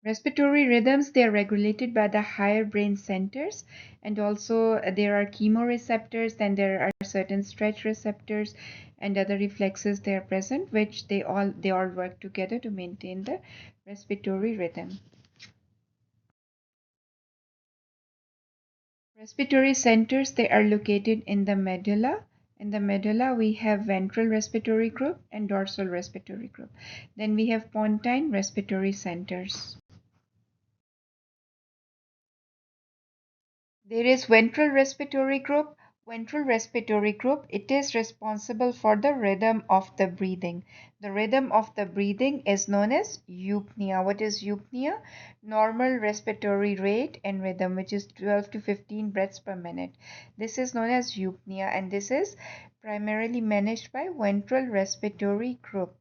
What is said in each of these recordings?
Respiratory rhythms, they are regulated by the higher brain centers, and also there are chemoreceptors, then there are certain stretch receptors and other reflexes they are present, which they all work together to maintain the respiratory rhythm. Respiratory centers, they are located in the medulla. In the medulla, we have ventral respiratory group and dorsal respiratory group. Then we have pontine respiratory centers. There is ventral respiratory group. Ventral respiratory group, it is responsible for the rhythm of the breathing. The rhythm of the breathing is known as eupnea. What is eupnea? Normal respiratory rate and rhythm, which is 12 to 15 breaths per minute. This is known as eupnea, and this is primarily managed by ventral respiratory group.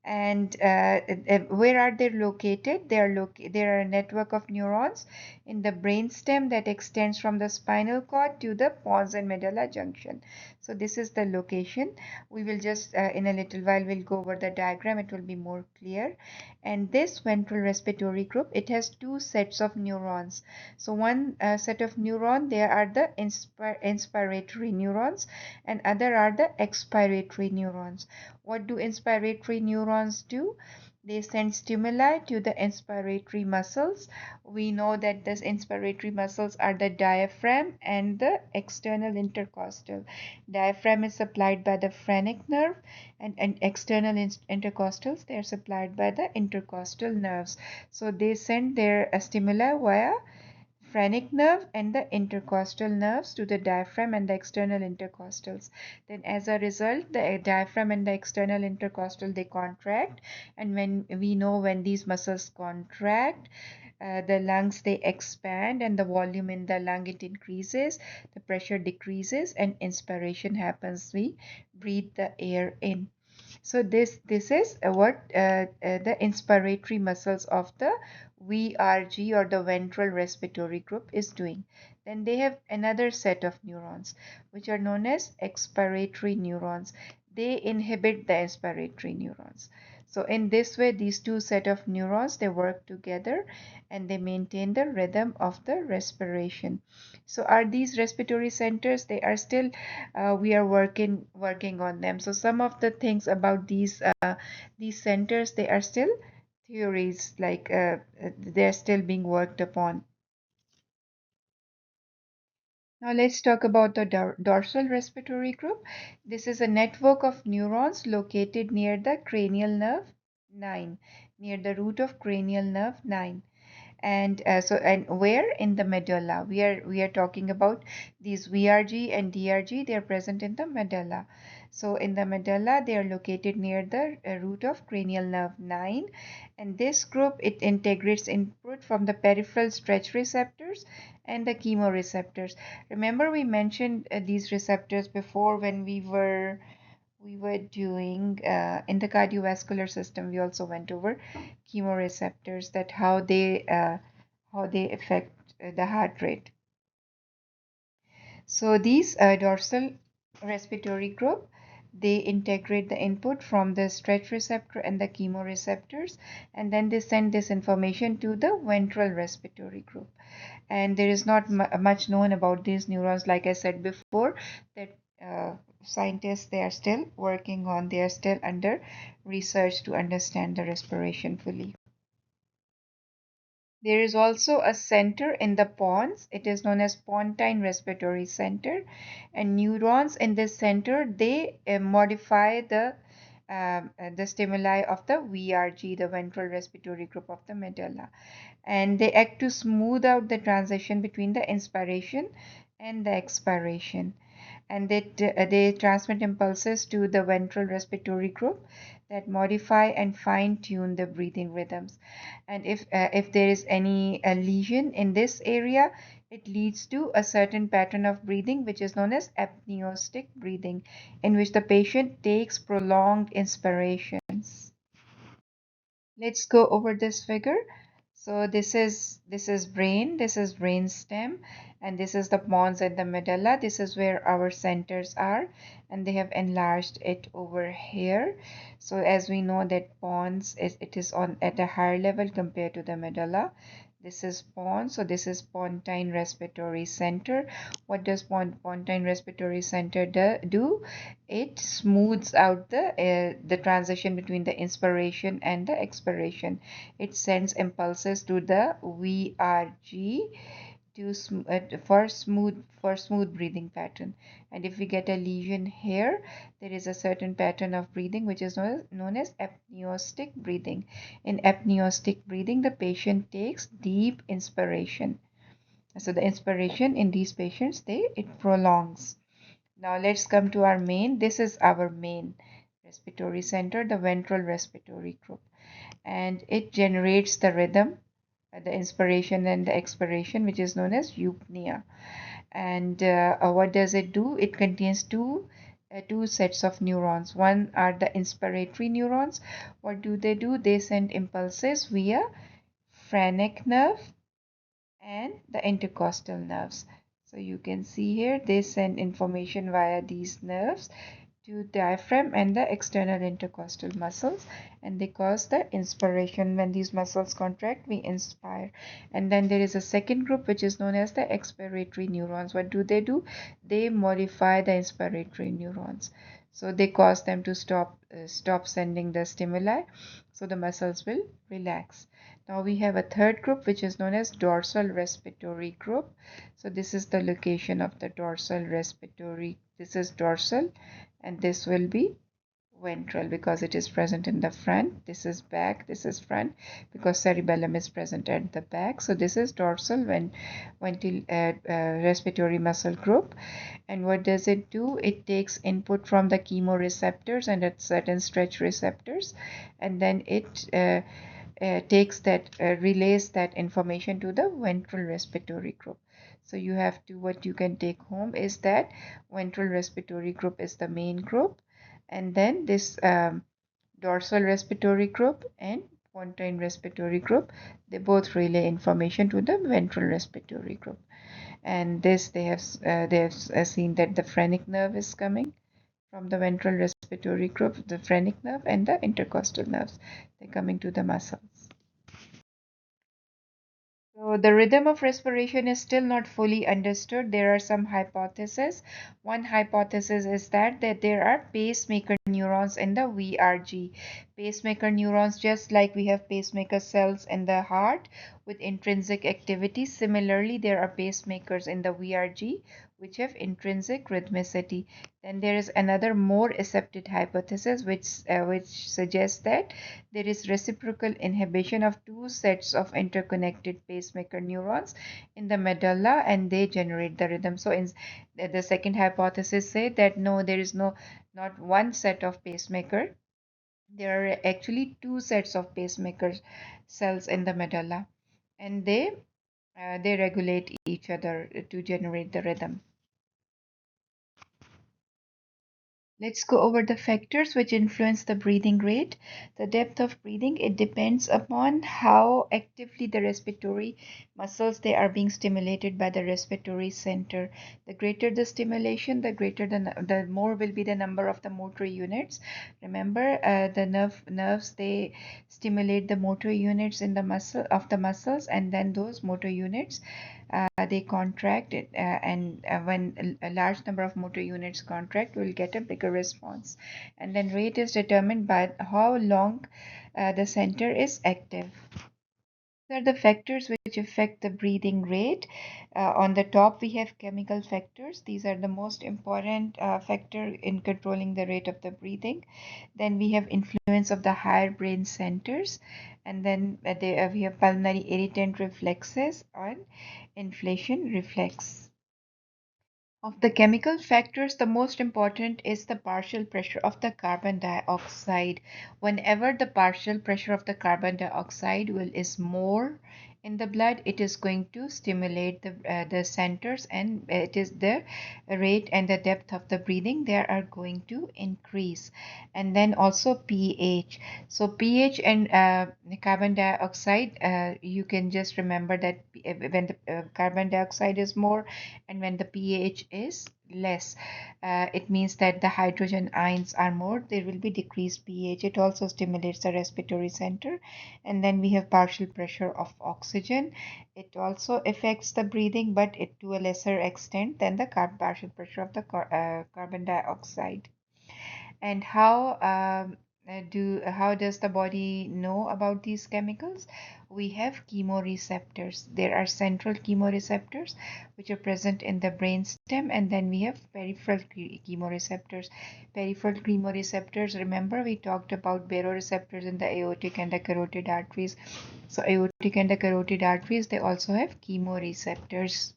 And where are they located? There are a network of neurons in the brainstem that extends from the spinal cord to the pons and medulla junction. So this is the location. We will just in a little while we'll go over the diagram. It will be more clear. And this ventral respiratory group, it has two sets of neurons. So one set of neuron, there are the inspiratory neurons, and other are the expiratory neurons. What do inspiratory neurons do? They send stimuli to the inspiratory muscles. We know that these inspiratory muscles are the diaphragm and the external intercostal. Diaphragm is supplied by the phrenic nerve, and external intercostals, they are supplied by the intercostal nerves. So they send their stimuli via phrenic nerve and the intercostal nerves to the diaphragm and the external intercostals. Then as a result, the diaphragm and the external intercostal, they contract, and when we know when these muscles contract, the lungs, they expand, and the volume in the lung, it increases, the pressure decreases, and inspiration happens. We breathe the air in. So this is what the inspiratory muscles of the VRG, or the ventral respiratory group, is doing. Then they have another set of neurons which are known as expiratory neurons. They inhibit the inspiratory neurons. So in this way, these two set of neurons, they work together and they maintain the rhythm of the respiration. So are these respiratory centers? They are still we are working on them. So some of the things about these centers, they are still theories, like they're still being worked upon. Now let's talk about the dorsal respiratory group. This is a network of neurons located near the cranial nerve 9, near the root of cranial nerve 9. And where? In the medulla. We are talking about these VRG and DRG. They are present in the medulla. So in the medulla, they are located near the root of cranial nerve 9, and this group, it integrates input from the peripheral stretch receptors and the chemoreceptors. Remember, we mentioned these receptors before when we were doing in the cardiovascular system. We also went over chemoreceptors, that how they affect the heart rate. So these dorsal respiratory group, they integrate the input from the stretch receptor and the chemoreceptors, and then they send this information to the ventral respiratory group. And there is not much known about these neurons, like I said before, that scientists, they are still working on, they are still under research to understand the respiration fully. There is also a center in the pons. It is known as pontine respiratory center, and neurons in this center, they modify the stimuli of the VRG, the ventral respiratory group of the medulla, and they act to smooth out the transition between the inspiration and the expiration. And they transmit impulses to the ventral respiratory group that modify and fine tune the breathing rhythms. And if there is any lesion in this area, it leads to a certain pattern of breathing which is known as apneostic breathing, in which the patient takes prolonged inspirations. Let's go over this figure. So this is brain, this is brain stem, and this is the pons and the medulla. This is where our centers are, and they have enlarged it over here. So as we know that pons is it is on at a higher level compared to the medulla. This is pons, so this is pontine respiratory center. What does pontine respiratory center do? It smooths out the transition between the inspiration and the expiration. It sends impulses to the VRG for smooth breathing pattern. And if we get a lesion here, there is a certain pattern of breathing which is known as apneostic breathing. In apneostic breathing, the patient takes deep inspiration. So the inspiration in these patients, it prolongs. Now let's come to our main. This is our main respiratory center, the ventral respiratory group, and it generates the rhythm, the inspiration and the expiration, which is known as eupnea. And what does it do? It contains two sets of neurons. One are the inspiratory neurons. What do? They send impulses via phrenic nerve and the intercostal nerves. So you can see here they send information via these nerves to diaphragm and the external intercostal muscles, and they cause the inspiration. When these muscles contract, we inspire. And then there is a second group which is known as the expiratory neurons. What do? They modify the inspiratory neurons, so they cause them to stop sending the stimuli, so the muscles will relax. Now we have a third group which is known as dorsal respiratory group. So this is the location of the dorsal respiratory. This is dorsal, and this will be ventral because it is present in the front. This is back, this is front because cerebellum is present at the back. So this is dorsal respiratory muscle group. And what does it do? It takes input from the chemoreceptors and at certain stretch receptors, and then it takes that relays that information to the ventral respiratory group. So you have to, what you can take home is that ventral respiratory group is the main group, and then this dorsal respiratory group and pontine respiratory group, they both relay information to the ventral respiratory group. And this they have seen that the phrenic nerve is coming from the ventral respiratory group, the phrenic nerve and the intercostal nerves, they're coming to the muscles. So the rhythm of respiration is still not fully understood. There are some hypotheses. One hypothesis is that there are pacemaker neurons in the VRG. Pacemaker neurons, just like we have pacemaker cells in the heart with intrinsic activity, similarly there are pacemakers in the VRG which have intrinsic rhythmicity. Then there is another more accepted hypothesis which suggests that there is reciprocal inhibition of two sets of interconnected pacemaker neurons in the medulla, and they generate the rhythm. So in the second hypothesis say that no, there is not one set of pacemaker. There are actually two sets of pacemaker cells in the medulla, and they regulate each other to generate the rhythm. Let's go over the factors which influence the breathing rate. The depth of breathing, it depends upon how actively the respiratory muscles they are being stimulated by the respiratory center. The greater the stimulation, the more will be the number of the motor units. Remember, the nerves they stimulate the motor units in the muscles, and then those motor units they contract it, and when a large number of motor units contract, we'll get a bigger response. And then rate is determined by how long the center is active. These are the factors which affect the breathing rate. On the top, we have chemical factors. These are the most important factor in controlling the rate of the breathing. Then we have influence of the higher brain centers, and then we have pulmonary irritant reflexes on inflation reflex. Of the chemical factors, the most important is the partial pressure of the carbon dioxide. Whenever the partial pressure of the carbon dioxide is more In the blood, it is going to stimulate the centers, and it is the rate and the depth of the breathing they are going to increase. And then also pH. So pH and carbon dioxide, you can just remember that when the carbon dioxide is more and when the pH is less, it means that the hydrogen ions are more, there will be decreased pH. It also stimulates the respiratory center. And then we have partial pressure of oxygen. It also affects the breathing, but it to a lesser extent than the partial pressure of the carbon dioxide. And how does the body know about these chemicals? We have chemoreceptors. There are central chemoreceptors which are present in the brainstem, and then we have peripheral chemoreceptors. Peripheral chemoreceptors, remember we talked about baroreceptors in the aortic and the carotid arteries. So aortic and the carotid arteries, they also have chemoreceptors.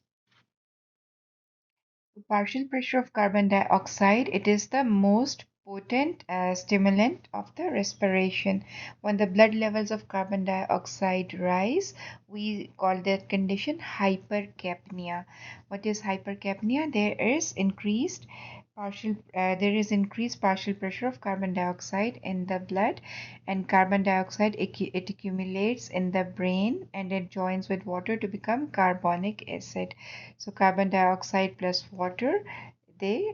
Partial pressure of carbon dioxide, it is the most potent stimulant of the respiration. When the blood levels of carbon dioxide rise, we call that condition hypercapnia. What is hypercapnia? There is increased partial pressure of carbon dioxide in the blood, and carbon dioxide it accumulates in the brain and it joins with water to become carbonic acid. So carbon dioxide plus water, they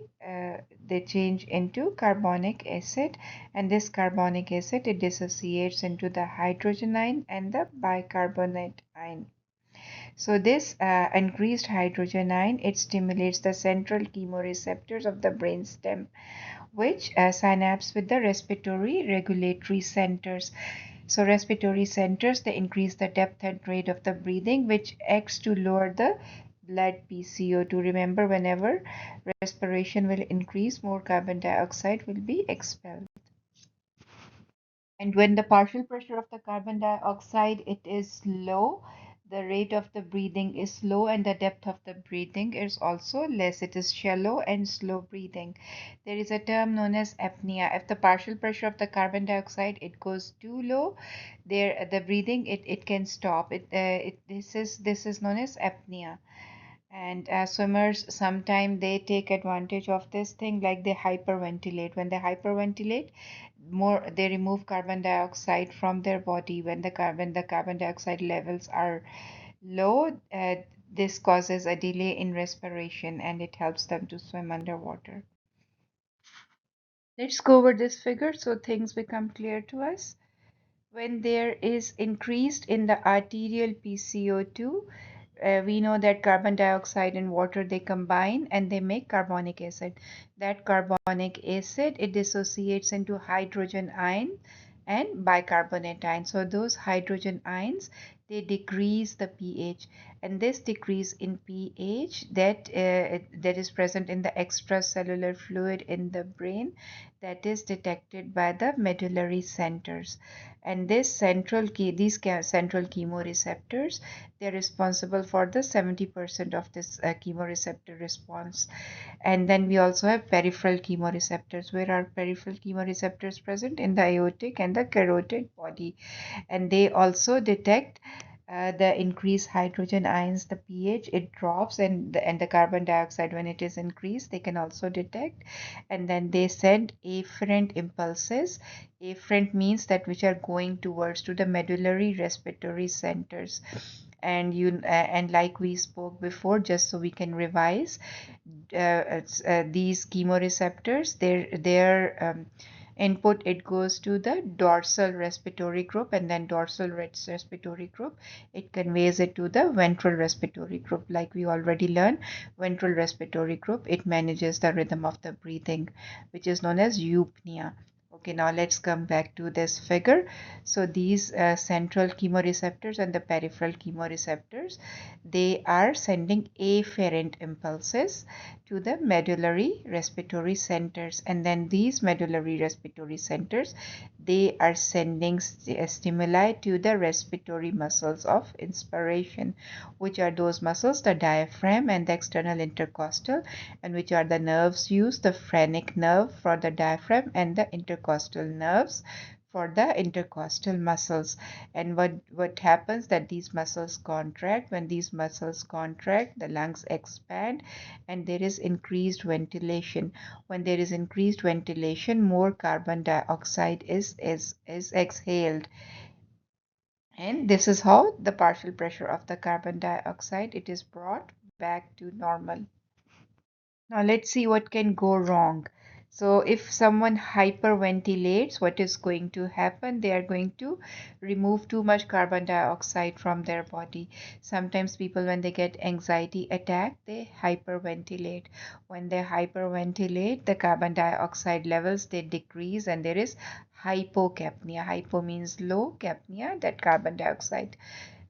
they change into carbonic acid, and this carbonic acid it dissociates into the hydrogen ion and the bicarbonate ion. So this increased hydrogen ion it stimulates the central chemoreceptors of the brainstem, which synapse with the respiratory regulatory centers. So respiratory centers, they increase the depth and rate of the breathing, which acts to lower the blood PCO2. Remember, whenever respiration will increase, more carbon dioxide will be expelled. And when the partial pressure of the carbon dioxide it is low, the rate of the breathing is low and the depth of the breathing is also less. It is shallow and slow breathing. There is a term known as apnea. If the partial pressure of the carbon dioxide it goes too low, there the breathing it can stop. This is known as apnea. And swimmers sometimes they take advantage of this thing, like they hyperventilate. When they hyperventilate, more they remove carbon dioxide from their body. When the carbon dioxide levels are low, this causes a delay in respiration and it helps them to swim underwater. Let's go over this figure so things become clear to us. When there is increased in the arterial PCO2, we know that carbon dioxide and water they combine and they make carbonic acid. That carbonic acid it dissociates into hydrogen ion and bicarbonate ion. So those hydrogen ions they decrease the pH, and this decrease in pH that is present in the extracellular fluid in the brain, that is detected by the medullary centers. And these central chemoreceptors, they're responsible for the 70% of this chemoreceptor response. And then we also have peripheral chemoreceptors. Where are peripheral chemoreceptors present? In the aortic and the carotid body. And they also detect the increased hydrogen ions, the pH it drops, and the carbon dioxide when it is increased they can also detect, and then they send afferent impulses. Afferent means that which are going towards to the medullary respiratory centers. And like we spoke before, just so we can revise, these chemoreceptors, their input it goes to the dorsal respiratory group, and then dorsal respiratory group it conveys it to the ventral respiratory group. Like we already learned, ventral respiratory group it manages the rhythm of the breathing, which is known as eupnea. Okay, now let's come back to this figure. So these central chemoreceptors and the peripheral chemoreceptors, they are sending afferent impulses to the medullary respiratory centers, and then these medullary respiratory centers they are sending stimuli to the respiratory muscles of inspiration, which are those muscles, the diaphragm and the external intercostal, and which are the nerves used, the phrenic nerve for the diaphragm and the intercostal nerves for the intercostal muscles. And what happens that these muscles contract. When these muscles contract, the lungs expand and there is increased ventilation. When there is increased ventilation, more carbon dioxide is exhaled, and this is how the partial pressure of the carbon dioxide it is brought back to normal. Now let's see what can go wrong. So if someone hyperventilates, what is going to happen? They are going to remove too much carbon dioxide from their body. Sometimes people, when they get anxiety attack, they hyperventilate. When they hyperventilate, the carbon dioxide levels they decrease and there is hypocapnia. Hypo means low, capnia, that carbon dioxide.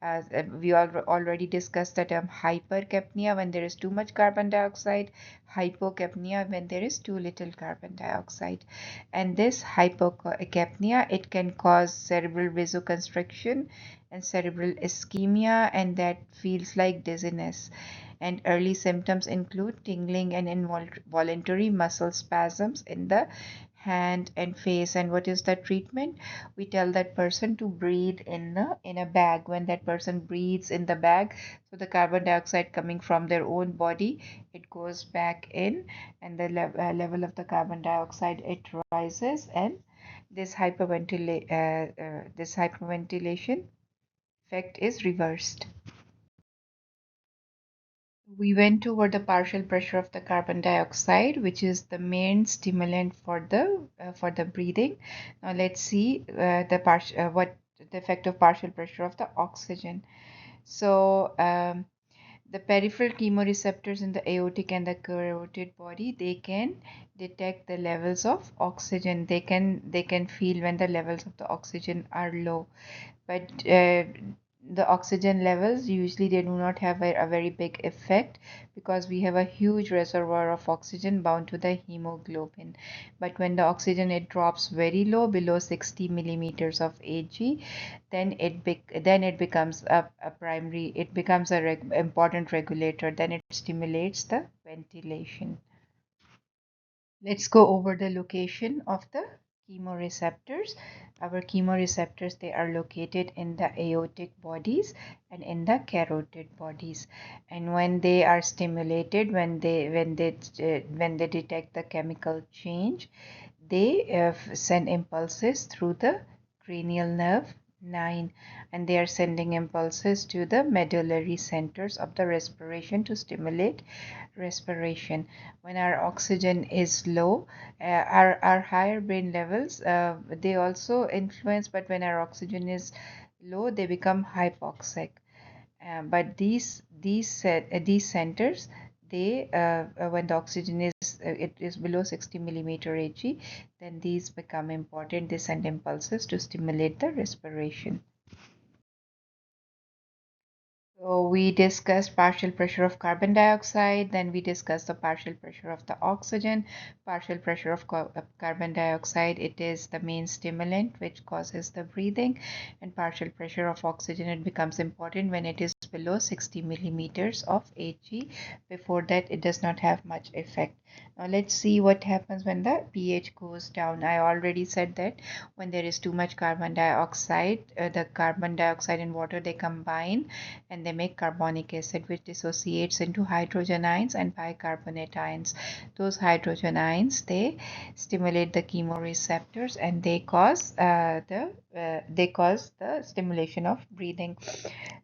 As we already discussed the term hypercapnia when there is too much carbon dioxide, hypocapnia when there is too little carbon dioxide. And this hypocapnia, it can cause cerebral vasoconstriction and cerebral ischemia, and that feels like dizziness. And early symptoms include tingling and involuntary muscle spasms in the hand and face. And what is the treatment? We tell that person to breathe in a bag. When that person breathes in the bag, so the carbon dioxide coming from their own body, it goes back in, and the level of the carbon dioxide it rises, and this hyperventilation effect is reversed. We went over the partial pressure of the carbon dioxide, which is the main stimulant for the breathing. Now let's see what the effect of partial pressure of the oxygen. So the peripheral chemoreceptors in the aortic and the carotid body, they can detect the levels of oxygen. They can feel when the levels of the oxygen are low, but the oxygen levels usually they do not have a very big effect because we have a huge reservoir of oxygen bound to the hemoglobin. But when the oxygen it drops very low, below 60 millimeters of Ag, then it becomes a primary, it becomes a important regulator. Then it stimulates the ventilation. Let's go over the location of the chemoreceptors. Our chemoreceptors, they are located in the aortic bodies and in the carotid bodies. And when they are stimulated, when they detect the chemical change, they send impulses through the cranial nerve 9, and they are sending impulses to the medullary centers of the respiration to stimulate respiration. When our oxygen is low, our higher brain levels they also influence, but when our oxygen is low, they become hypoxic. But these centers, they when the oxygen is it is below 60 millimeter Hg, then these become important. They send impulses to stimulate the respiration. So we discussed partial pressure of carbon dioxide, then we discussed the partial pressure of the oxygen. Partial pressure of carbon dioxide, it is the main stimulant which causes the breathing, and partial pressure of oxygen, it becomes important when it is below 60 millimeters of Hg. Before that, it does not have much effect. Now let's see what happens when the pH goes down. I already said that when there is too much carbon dioxide, the carbon dioxide and water they combine and they make carbonic acid, which dissociates into hydrogen ions and bicarbonate ions. Those hydrogen ions, they stimulate the chemoreceptors and they cause the stimulation of breathing.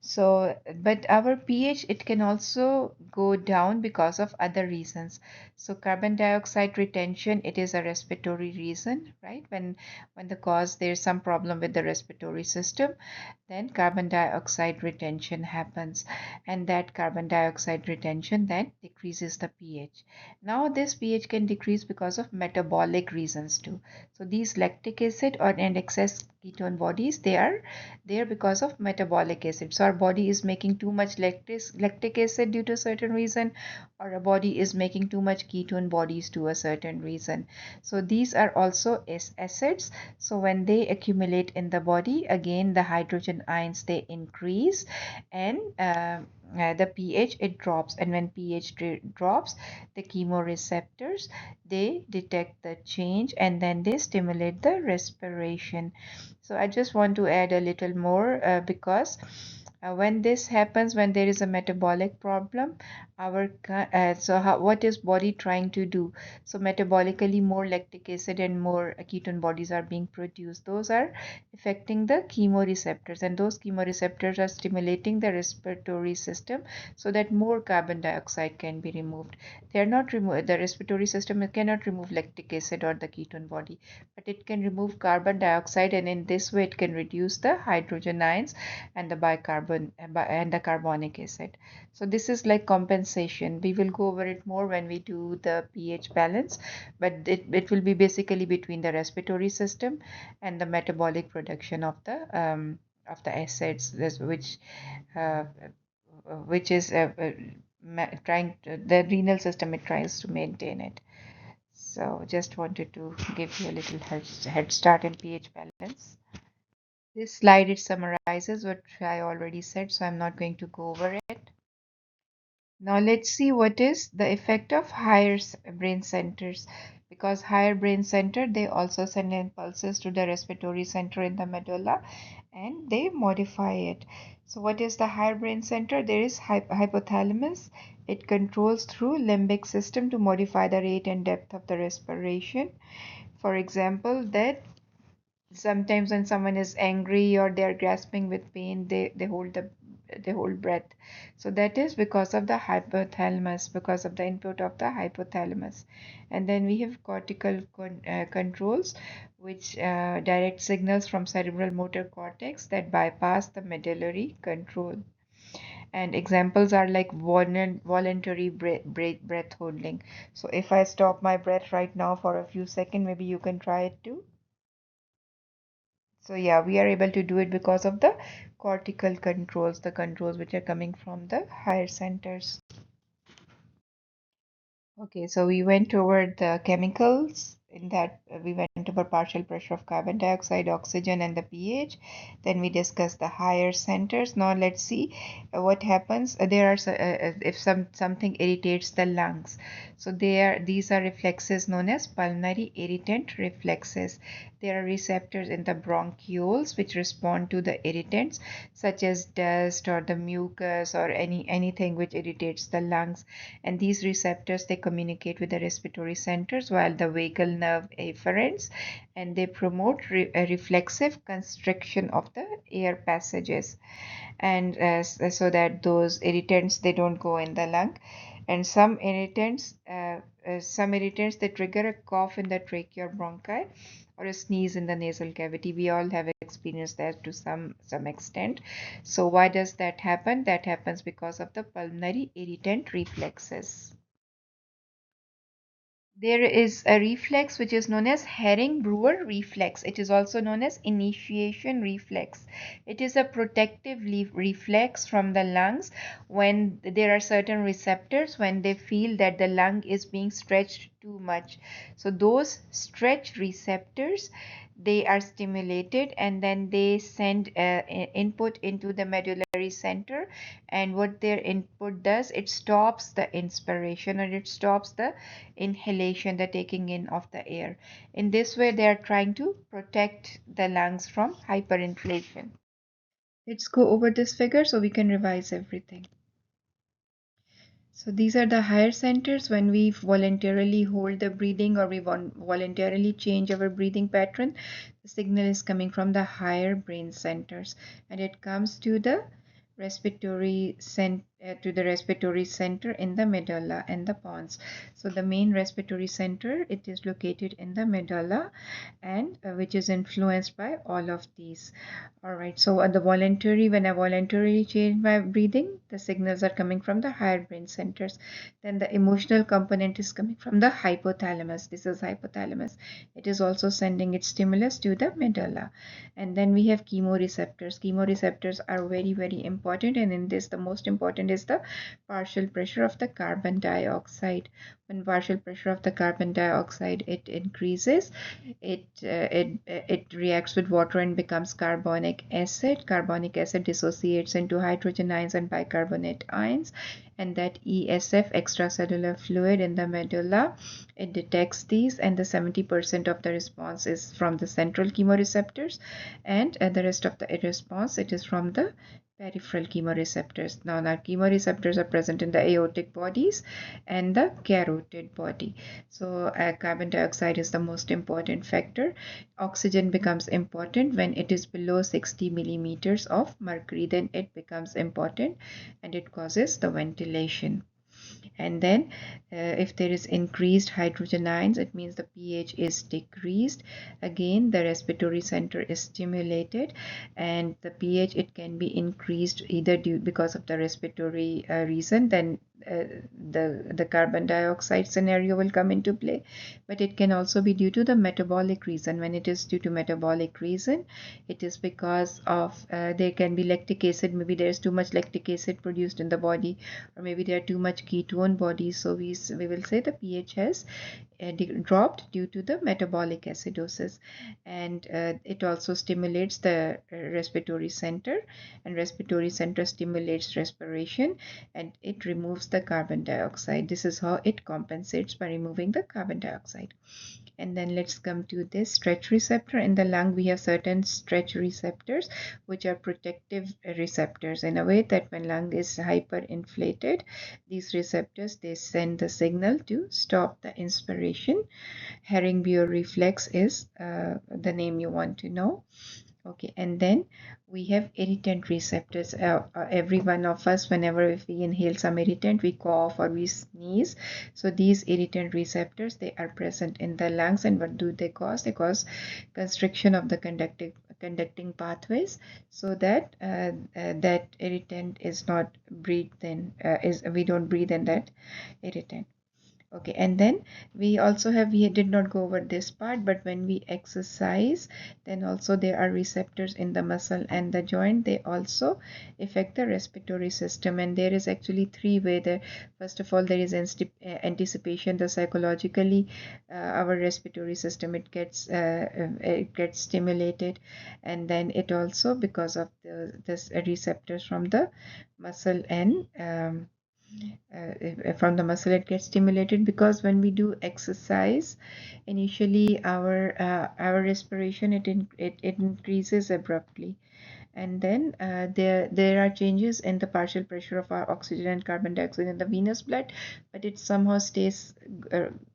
So but our pH, it can also go down because of other reasons. So carbon dioxide retention, it is a respiratory reason, right? When the cause there's some problem with the respiratory system, then carbon dioxide retention happens, and that carbon dioxide retention then decreases the pH. Now this pH can decrease because of metabolic reasons too. So these lactic acid or and excess ketone bodies, they are there because of metabolic acid. So our body is making too much lactic acid due to a certain reason, or a body is making too much ketone bodies to a certain reason. So these are also acids. So when they accumulate in the body, again the hydrogen ions they increase, and the pH, it drops, and when pH drops, the chemoreceptors, they detect the change and then they stimulate the respiration. So I just want to add a little more because when this happens, when there is a metabolic problem, what is body trying to do? So metabolically, more lactic acid and more ketone bodies are being produced. Those are affecting the chemoreceptors, and those chemoreceptors are stimulating the respiratory system so that more carbon dioxide can be removed. They are not remove The respiratory system cannot remove lactic acid or the ketone body, but it can remove carbon dioxide, and in this way it can reduce the hydrogen ions and the bicarbon and the carbonic acid. So this is like compensation. We will go over it more when we do the pH balance, but it will be basically between the respiratory system and the metabolic production of the acids, uh, which is the renal system, it tries to maintain it. So just wanted to give you a little head start in pH balance. This slide, it summarizes what I already said, so I'm not going to go over it. Now let's see what is the effect of higher brain centers, because higher brain center, they also send impulses to the respiratory center in the medulla and they modify it. So what is the higher brain center? There is hypothalamus. It controls through limbic system to modify the rate and depth of the respiration. For example, that sometimes when someone is angry or they are grasping with pain, they hold breath. So that is because of the hypothalamus, because of the input of the hypothalamus. And then we have cortical controls, which direct signals from cerebral motor cortex that bypass the medullary control. And examples are like voluntary breath holding. So if I stop my breath right now for a few seconds, maybe you can try it too. So yeah, we are able to do it because of the cortical controls, the controls which are coming from the higher centers. Okay, so we went over the chemicals. In that, we went over partial pressure of carbon dioxide, oxygen, and the pH. Then we discussed the higher centers. Now let's see what happens. There are if something irritates the lungs. So these are reflexes known as pulmonary irritant reflexes. There are receptors in the bronchioles which respond to the irritants such as dust or the mucus or anything which irritates the lungs, and these receptors, they communicate with the respiratory centers via the vagal nerve afferents, and they promote a reflexive constriction of the air passages, and so that those irritants, they don't go in the lung. And some irritants, they trigger a cough in the trachea or bronchi or a sneeze in the nasal cavity. We all have experienced that to some extent. So why does that happen? That happens because of the pulmonary irritant reflexes. There is a reflex which is known as Herring-Brewer reflex. It is also known as initiation reflex. It is a protective reflex from the lungs when there are certain receptors when they feel that the lung is being stretched too much. So those stretch receptors, they are stimulated and then they send input into the medullary center, and what their input does, it stops the inspiration or it stops the inhalation, the taking in of the air. In this way, they are trying to protect the lungs from hyperinflation. Let's go over this figure so we can revise everything. So these are the higher centers. When we voluntarily hold the breathing or we voluntarily change our breathing pattern, the signal is coming from the higher brain centers, and it comes to the respiratory center in the medulla and the pons. So the main respiratory center, it is located in the medulla, and which is influenced by all of these. All right, so when I voluntarily change my breathing, the signals are coming from the higher brain centers. Then the emotional component is coming from the hypothalamus. This is hypothalamus. It is also sending its stimulus to the medulla. And then we have chemoreceptors. Chemoreceptors are very, very important, and in this, the most important second is the partial pressure of the carbon dioxide. When partial pressure of the carbon dioxide it increases, it reacts with water and becomes carbonic acid. Carbonic acid dissociates into hydrogen ions and bicarbonate ions, and that ESF, extracellular fluid in the medulla, it detects these, and the 70% of the response is from the central chemoreceptors, and the rest of the response it is from the peripheral chemoreceptors. Now, our chemoreceptors are present in the aortic bodies and the carotid body. So, carbon dioxide is the most important factor. Oxygen becomes important when it is below 60 millimeters of mercury. Then it becomes important and it causes the ventilation. And then if there is increased hydrogen ions, it means the pH is decreased. Again, the respiratory center is stimulated, and the pH it can be increased either due because of the respiratory reason. Then the carbon dioxide scenario will come into play, but it can also be due to the metabolic reason. When it is due to metabolic reason, it is because of there can be lactic acid. Maybe there is too much lactic acid produced in the body, or maybe there are too much ketone bodies. So we will say the pH has dropped due to the metabolic acidosis. And it also stimulates the respiratory center, and respiratory center stimulates respiration, and it removes the carbon dioxide. This is how it compensates by removing the carbon dioxide. And then let's come to this stretch receptor. In the lung, we have certain stretch receptors, which are protective receptors, in a way that when lung is hyperinflated, these receptors, they send the signal to stop the inspiration. Herring-Beer reflex is the name you want to know. Okay, and then we have irritant receptors. Every one of us, whenever if we inhale some irritant, we cough or we sneeze. So these irritant receptors, they are present in the lungs, and what do they cause? They cause constriction of the conducting pathways, so that that irritant is not breathed in. We don't breathe in that irritant. Okay, and then we did not go over this part, but when we exercise, then also there are receptors in the muscle and the joint. They also affect the respiratory system, and there is actually three way there. First of all, there is anticipation. The psychologically, our respiratory system it gets stimulated, and then it also, because of this receptors from the muscle and from the muscle it gets stimulated, because when we do exercise, initially our respiration it increases abruptly, and then there are changes in the partial pressure of our oxygen and carbon dioxide in the venous blood, but it somehow stays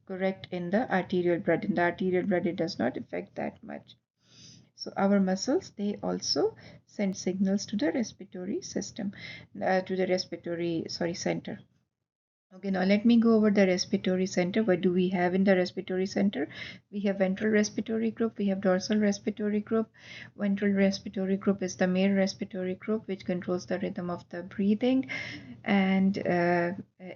correct in the arterial blood. In the arterial blood, it does not affect that much. So our muscles, they also send signals to the respiratory system, to the respiratory, sorry, center. Okay, now let me go over the respiratory center. What do we have in the respiratory center? We have ventral respiratory group, we have dorsal respiratory group. Ventral respiratory group is the main respiratory group, which controls the rhythm of the breathing, and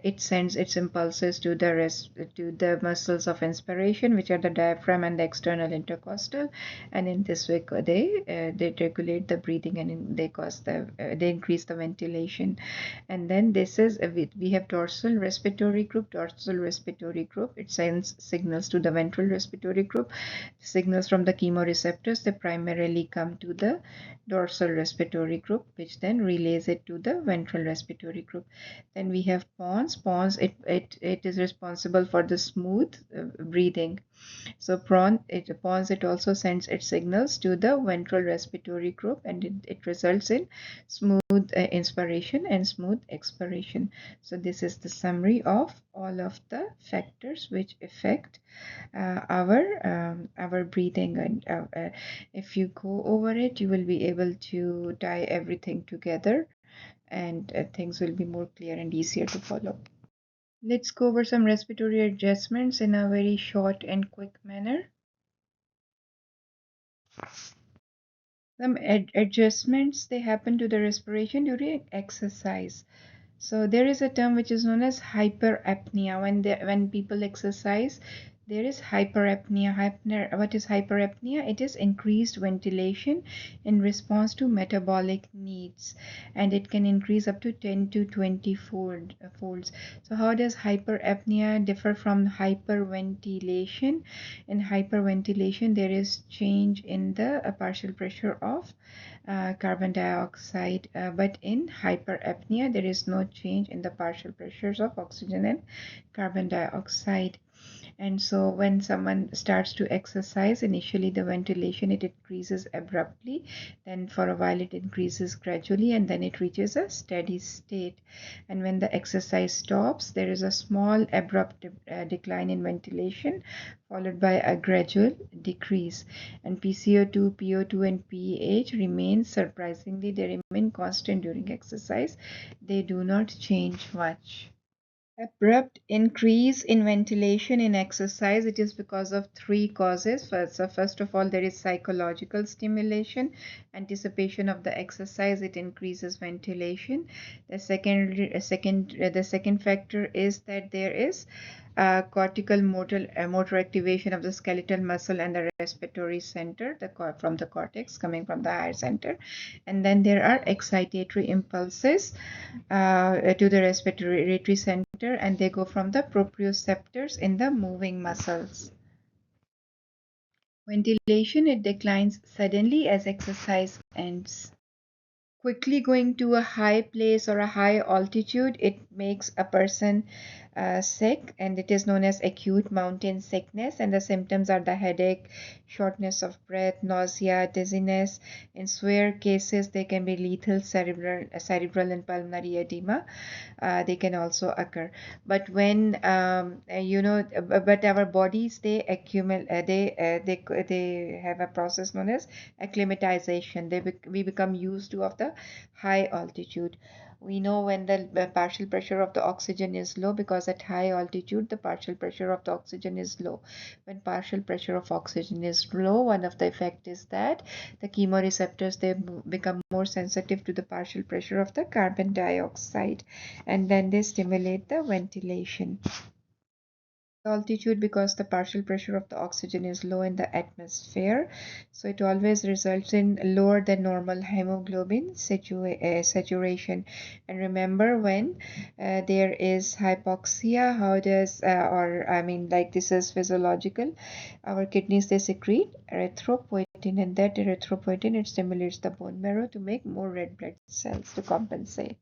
it sends its impulses to the muscles of inspiration, which are the diaphragm and the external intercostal, and in this way they regulate the breathing, and they increase the ventilation. And then this is we have dorsal respiratory group. Dorsal respiratory group, it sends signals to the ventral respiratory group. Signals from the chemoreceptors, they primarily come to the dorsal respiratory group, which then relays it to the ventral respiratory group. Then we have pons. It is responsible for the smooth breathing. So pons it also sends its signals to the ventral respiratory group, and it results in smooth inspiration and smooth expiration. So this is the summary of all of the factors which affect our breathing, and if you go over it, you will be able to tie everything together, and things will be more clear and easier to follow. Let's go over some respiratory adjustments in a very short and quick manner. Some adjustments, they happen to the respiration during exercise. So there is a term which is known as hyperapnea. When people exercise, There is hyperapnea. What is hyperapnea? It is increased ventilation in response to metabolic needs, and it can increase up to 10 to 20 folds. So, how does hyperapnea differ from hyperventilation? In hyperventilation, there is change in the partial pressure of carbon dioxide, but in hyperapnea, there is no change in the partial pressures of oxygen and carbon dioxide. And so when someone starts to exercise, initially the ventilation it increases abruptly, then for a while it increases gradually, and then it reaches a steady state. And when the exercise stops, there is a small abrupt decline in ventilation, followed by a gradual decrease. And PCO2, PO2, and pH remain surprisingly, they remain constant during exercise. They do not change much. Abrupt increase in ventilation in exercise, it is because of three causes. First of all, there is psychological stimulation, anticipation of the exercise, it increases ventilation. The second factor is that there is cortical motor activation of the skeletal muscle and the respiratory center, from the cortex coming from the higher center. And then there are excitatory impulses to the respiratory center, and they go from the proprioceptors in the moving muscles. Ventilation, it declines suddenly as exercise ends. Quickly going to a high place or a high altitude, it makes a person sick, and it is known as acute mountain sickness. And the symptoms are the headache, shortness of breath, nausea, dizziness. In severe cases, they can be lethal cerebral and pulmonary edema. They can also occur. But when but our bodies, they accumulate, they have a process known as acclimatization. We become used to of the high altitude. We know when the partial pressure of the oxygen is low, because at high altitude the partial pressure of the oxygen is low. When partial pressure of oxygen is low, one of the effect is that the chemoreceptors, they become more sensitive to the partial pressure of the carbon dioxide, and then they stimulate the ventilation. Altitude, because the partial pressure of the oxygen is low in the atmosphere, so it always results in lower than normal hemoglobin saturation. And remember, when there is hypoxia, how does or I mean, like, this is physiological, our kidneys, they secrete erythropoietin, and that erythropoietin, it stimulates the bone marrow to make more red blood cells to compensate.